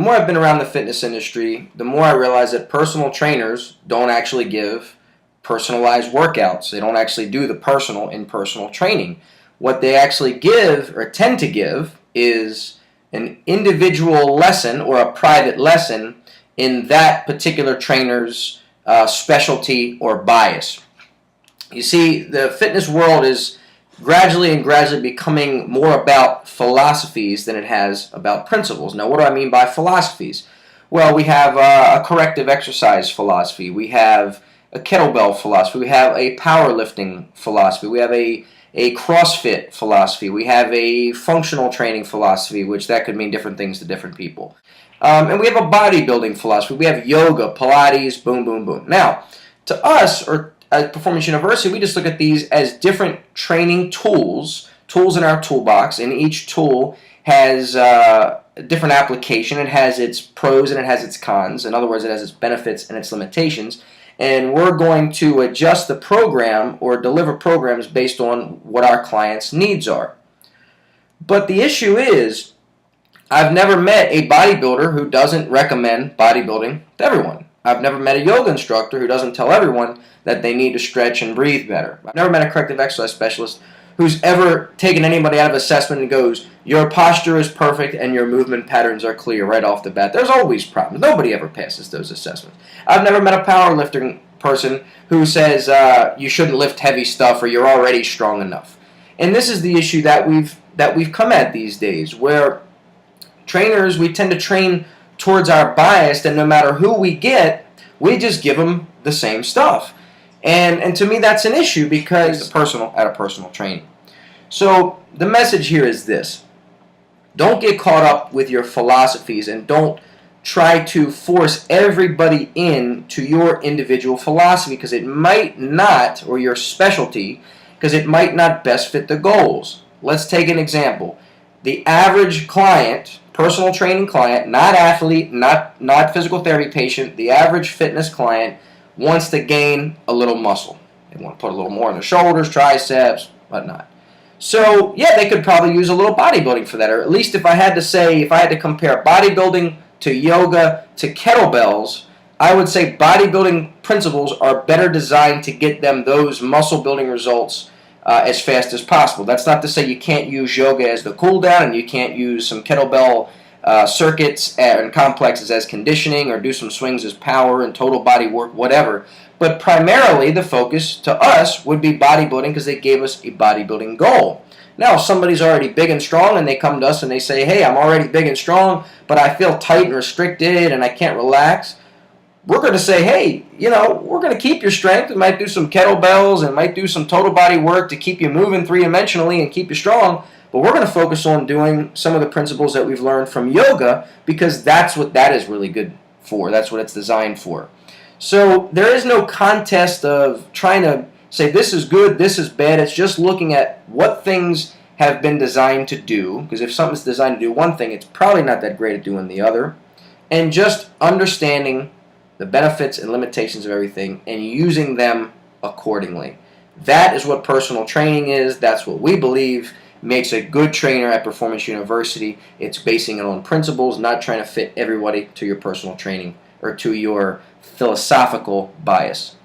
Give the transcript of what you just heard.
more I've been around the fitness industry, the more I realize that personal trainers don't actually give personalized workouts. They don't actually do the personal in personal training. What they actually give or tend to give is an individual lesson or a private lesson in that particular trainer's specialty or bias. You see, the fitness world is gradually becoming more about philosophies than it has about principles. Now, what do I mean by philosophies? Well, we have a corrective exercise philosophy. We have a kettlebell philosophy. We have a powerlifting philosophy. We have a CrossFit philosophy. We have a functional training philosophy, which that could mean different things to different people. And we have a bodybuilding philosophy. We have yoga, Pilates, boom, boom, boom. Now, to us, or at Performance University, we just look at these as different training tools in our toolbox, and each tool has a different application. It has its pros and it has its cons. In other words, it has its benefits and its limitations. And we're going to adjust the program or deliver programs based on what our clients' needs are. But the issue is, I've never met a bodybuilder who doesn't recommend bodybuilding to everyone. I've never met a yoga instructor who doesn't tell everyone that they need to stretch and breathe better. I've never met a corrective exercise specialist who's ever taken anybody out of assessment and goes, your posture is perfect and your movement patterns are clear right off the bat. There's always problems. Nobody ever passes those assessments. I've never met a powerlifting person who says you shouldn't lift heavy stuff or you're already strong enough. And this is the issue that we've come at these days, where trainers, we tend to train towards our bias, and no matter who we get, we just give them the same stuff. And to me, that's an issue because it's personal training. So the message here is this. Don't get caught up with your philosophies and don't try to force everybody into your individual philosophy because it might not, or your specialty, because it might not best fit the goals. Let's take an example. The average client, personal training client, not athlete, not physical therapy patient, the average fitness client wants to gain a little muscle. They want to put a little more on their shoulders, triceps, whatnot. So, yeah, they could probably use a little bodybuilding for that. Or at least if I had to compare bodybuilding to yoga to kettlebells, I would say bodybuilding principles are better designed to get them those muscle building results as fast as possible. That's not to say you can't use yoga as the cool down and you can't use some kettlebell circuits and complexes as conditioning or do some swings as power and total body work, whatever. But primarily the focus to us would be bodybuilding because they gave us a bodybuilding goal. Now, if somebody's already big and strong and they come to us and they say, hey, I'm already big and strong, but I feel tight and restricted and I can't relax, we're going to say, hey, we're going to keep your strength. We might do some kettlebells and might do some total body work to keep you moving three-dimensionally and keep you strong. But we're going to focus on doing some of the principles that we've learned from yoga because that's what that is really good for. That's what it's designed for. So there is no contest of trying to say this is good, this is bad. It's just looking at what things have been designed to do. Because if something's designed to do one thing, it's probably not that great at doing the other. And just understanding the benefits and limitations of everything and using them accordingly. That is what personal training is. That's what we believe makes a good trainer at Performance University. It's basing it on principles, not trying to fit everybody to your personal training or to your philosophical bias.